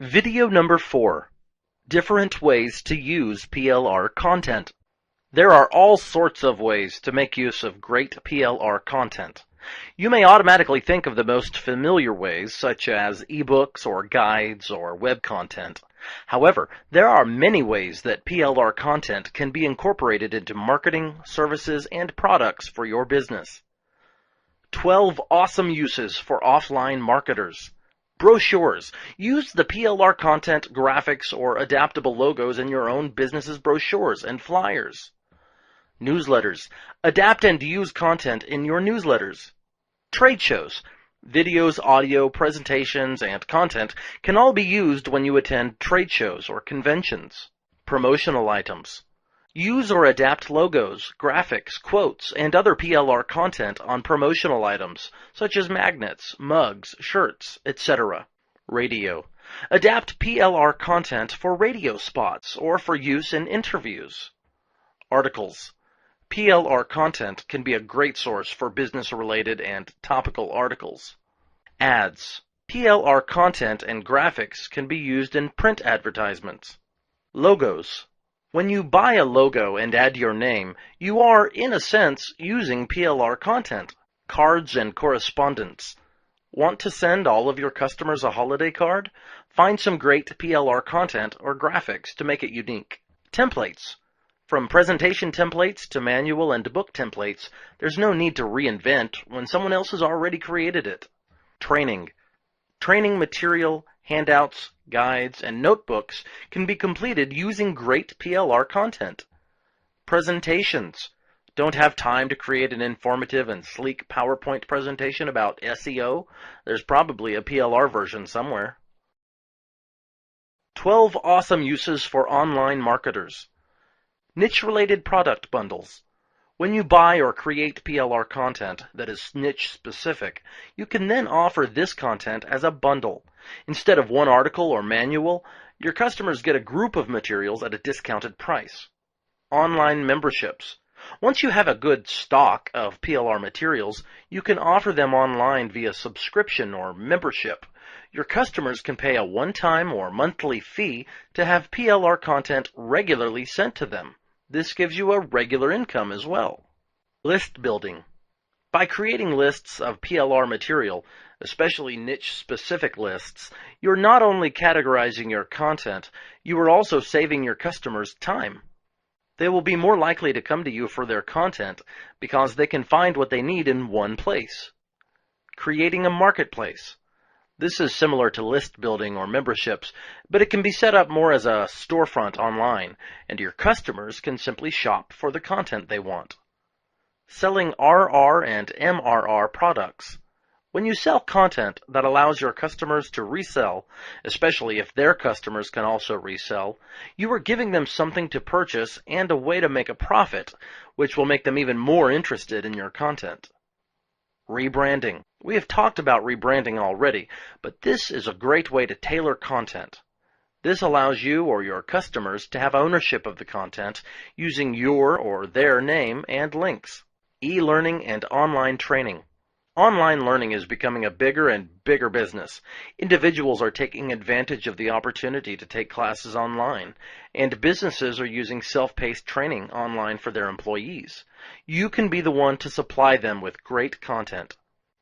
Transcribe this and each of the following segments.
Video number 4. Different ways to use PLR content. There are all sorts of ways to make use of great PLR content. You may automatically think of the most familiar ways, such as ebooks or guides or web content. However, there are many ways that PLR content can be incorporated into marketing, services, and products for your business. 12 awesome uses for offline marketers. Brochures. Use the PLR content, graphics, or adaptable logos in your own business's brochures and flyers. Newsletters. Adapt and use content in your newsletters. Trade shows. Videos, audio, presentations, and content can all be used when you attend trade shows or conventions. Promotional items. Use or adapt logos, graphics, quotes, and other PLR content on promotional items, such as magnets, mugs, shirts, etc. Radio. Adapt PLR content for radio spots or for use in interviews. Articles. PLR content can be a great source for business-related and topical articles. Ads. PLR content and graphics can be used in print advertisements. Logos. When you buy a logo and add your name, you are, in a sense, using PLR content. Cards and correspondence. Want to send all of your customers a holiday card? Find some great PLR content or graphics to make it unique. Templates. From presentation templates to manual and book templates, there's no need to reinvent when someone else has already created it. Training. Training material, handouts, guides, and notebooks can be completed using great PLR content. Presentations. Don't have time to create an informative and sleek PowerPoint presentation about SEO? There's probably a PLR version somewhere. 12 awesome uses for online marketers. Niche-related product bundles. When you buy or create PLR content that is niche-specific, you can then offer this content as a bundle. Instead of one article or manual, your customers get a group of materials at a discounted price. Online memberships. Once you have a good stock of PLR materials, you can offer them online via subscription or membership. Your customers can pay a one-time or monthly fee to have PLR content regularly sent to them. This gives you a regular income as well. List building. By creating lists of PLR material, especially niche-specific lists, you're not only categorizing your content, you are also saving your customers time. They will be more likely to come to you for their content because they can find what they need in one place. Creating a marketplace. This is similar to list building or memberships, but it can be set up more as a storefront online, and your customers can simply shop for the content they want. Selling RR and MRR products. When you sell content that allows your customers to resell, especially if their customers can also resell, you are giving them something to purchase and a way to make a profit, which will make them even more interested in your content. Rebranding. We have talked about rebranding already, but this is a great way to tailor content. This allows you or your customers to have ownership of the content using your or their name and links. E-learning and online training. Online learning is becoming a bigger and bigger business. Individuals are taking advantage of the opportunity to take classes online, and businesses are using self-paced training online for their employees. You can be the one to supply them with great content.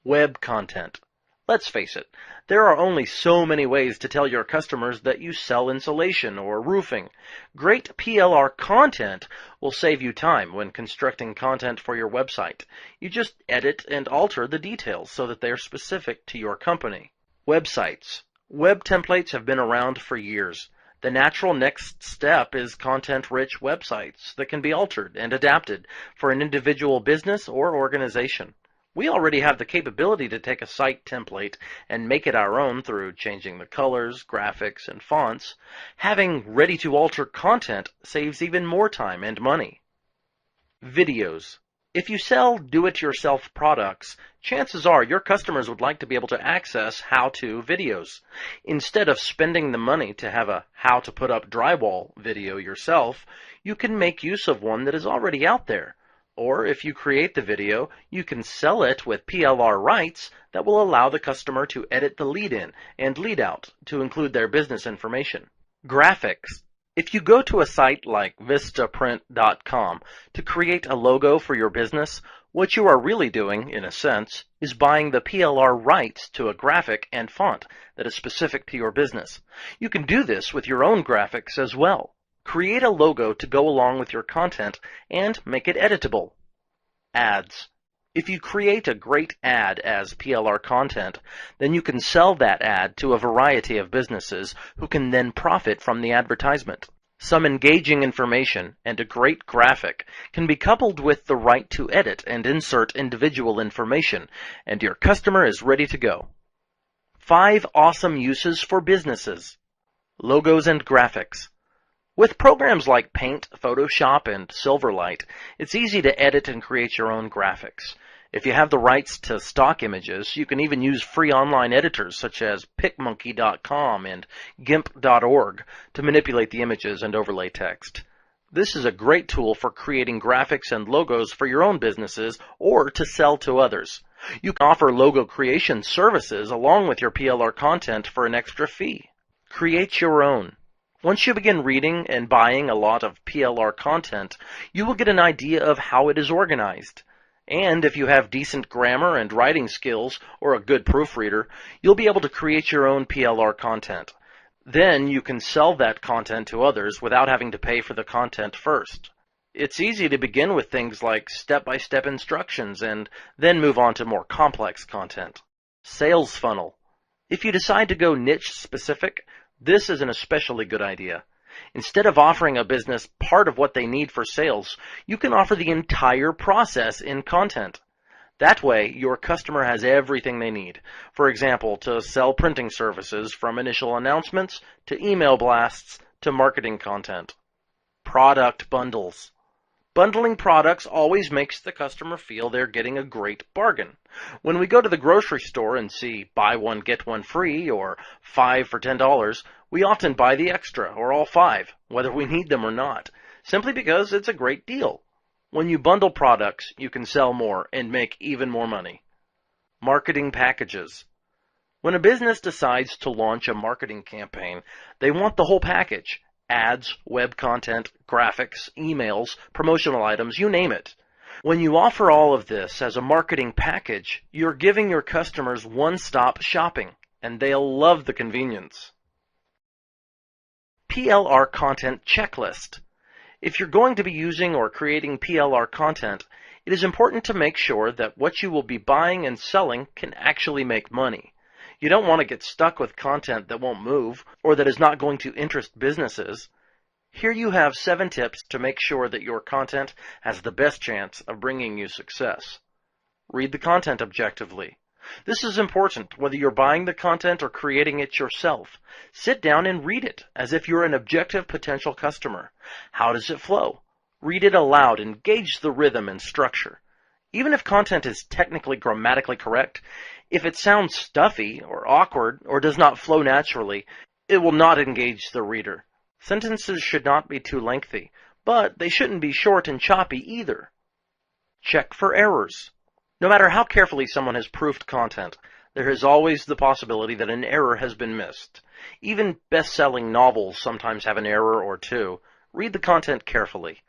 Web content. Let's face it, there are only so many ways to tell your customers that you sell insulation or roofing. Great PLR content will save you time when constructing content for your website. You just edit and alter the details so that they are specific to your company. Websites. Web templates have been around for years. The natural next step is content-rich websites that can be altered and adapted for an individual business or organization. We already have the capability to take a site template and make it our own through changing the colors, graphics, and fonts. Having ready-to-alter content saves even more time and money. Videos. If you sell do-it-yourself products, chances are your customers would like to be able to access how-to videos. Instead of spending the money to have a how-to-put-up drywall video yourself, you can make use of one that is already out there. Or if you create the video, you can sell it with PLR rights that will allow the customer to edit the lead-in and lead-out to include their business information. Graphics. If you go to a site like vistaprint.com to create a logo for your business, what you are really doing, in a sense, is buying the PLR rights to a graphic and font that is specific to your business. You can do this with your own graphics as well. Create a logo to go along with your content and make it editable. Ads. If you create a great ad as PLR content, then you can sell that ad to a variety of businesses who can then profit from the advertisement. Some engaging information and a great graphic can be coupled with the right to edit and insert individual information, and your customer is ready to go. 5 awesome uses for businesses. Logos and graphics. With programs like Paint, Photoshop, and Silverlight, it's easy to edit and create your own graphics. If you have the rights to stock images, you can even use free online editors such as PicMonkey.com and GIMP.org to manipulate the images and overlay text. This is a great tool for creating graphics and logos for your own businesses or to sell to others. You can offer logo creation services along with your PLR content for an extra fee. Create your own. Once you begin reading and buying a lot of PLR content, you will get an idea of how it is organized. And if you have decent grammar and writing skills or a good proofreader, you'll be able to create your own PLR content. Then you can sell that content to others without having to pay for the content first. It's easy to begin with things like step-by-step instructions and then move on to more complex content. Sales funnel. If you decide to go niche specific, this is an especially good idea. Instead of offering a business part of what they need for sales, you can offer the entire process in content. That way, your customer has everything they need. For example, to sell printing services from initial announcements to email blasts to marketing content. Product bundles. Bundling products always makes the customer feel they're getting a great bargain. When we go to the grocery store and see buy one, get one free or 5 for $10, we often buy the extra or all 5, whether we need them or not, simply because it's a great deal. When you bundle products, you can sell more and make even more money. Marketing packages. When a business decides to launch a marketing campaign, they want the whole package. Ads, web content, graphics, emails, promotional items, you name it. When you offer all of this as a marketing package, you're giving your customers one-stop shopping, and they'll love the convenience. PLR Content Checklist. If you're going to be using or creating PLR content, it is important to make sure that what you will be buying and selling can actually make money. You don't want to get stuck with content that won't move or that is not going to interest businesses. Here you have 7 tips to make sure that your content has the best chance of bringing you success. Read the content objectively. This is important whether you're buying the content or creating it yourself. Sit down and read it as if you're an objective potential customer. How does it flow? Read it aloud and gauge the rhythm and structure. Even if content is technically grammatically correct, if it sounds stuffy or awkward or does not flow naturally, it will not engage the reader. Sentences should not be too lengthy, but they shouldn't be short and choppy either. Check for errors. No matter how carefully someone has proofed content, there is always the possibility that an error has been missed. Even best-selling novels sometimes have an error or two. Read the content carefully.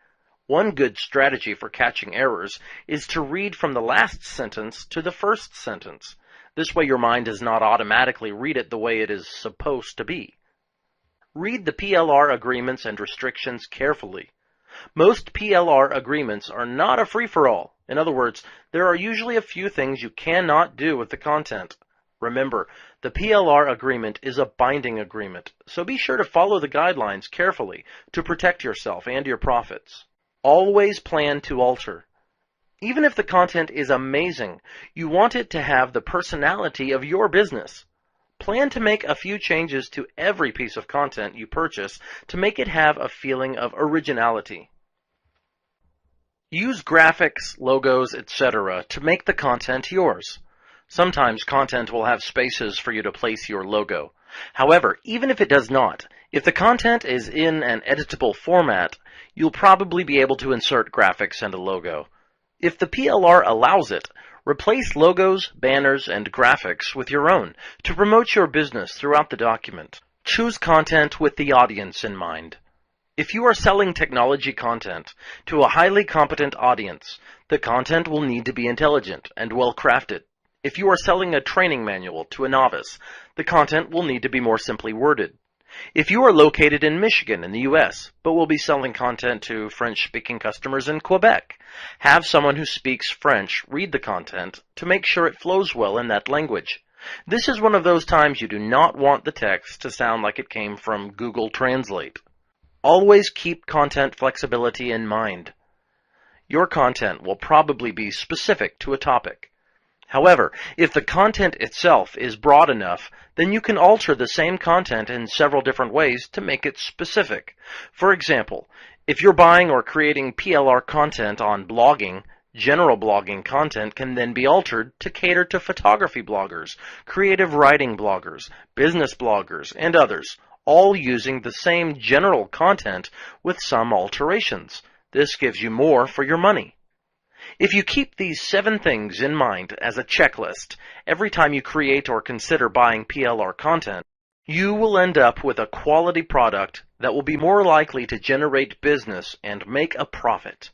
One good strategy for catching errors is to read from the last sentence to the first sentence. This way your mind does not automatically read it the way it is supposed to be. Read the PLR agreements and restrictions carefully. Most PLR agreements are not a free-for-all. In other words, there are usually a few things you cannot do with the content. Remember, the PLR agreement is a binding agreement, so be sure to follow the guidelines carefully to protect yourself and your profits. Always plan to alter. Even if the content is amazing, you want it to have the personality of your business. Plan to make a few changes to every piece of content you purchase to make it have a feeling of originality. Use graphics, logos, etc. to make the content yours. Sometimes content will have spaces for you to place your logo. However, even if it does not, if the content is in an editable format, you'll probably be able to insert graphics and a logo. If the PLR allows it, replace logos, banners, and graphics with your own to promote your business throughout the document. Choose content with the audience in mind. If you are selling technology content to a highly competent audience, the content will need to be intelligent and well crafted. If you are selling a training manual to a novice, the content will need to be more simply worded. If you are located in Michigan in the U.S., but will be selling content to French-speaking customers in Quebec, have someone who speaks French read the content to make sure it flows well in that language. This is one of those times you do not want the text to sound like it came from Google Translate. Always keep content flexibility in mind. Your content will probably be specific to a topic. However, if the content itself is broad enough, then you can alter the same content in several different ways to make it specific. For example, if you're buying or creating PLR content on blogging, general blogging content can then be altered to cater to photography bloggers, creative writing bloggers, business bloggers, and others, all using the same general content with some alterations. This gives you more for your money. If you keep these 7 things in mind as a checklist every time you create or consider buying PLR content, you will end up with a quality product that will be more likely to generate business and make a profit.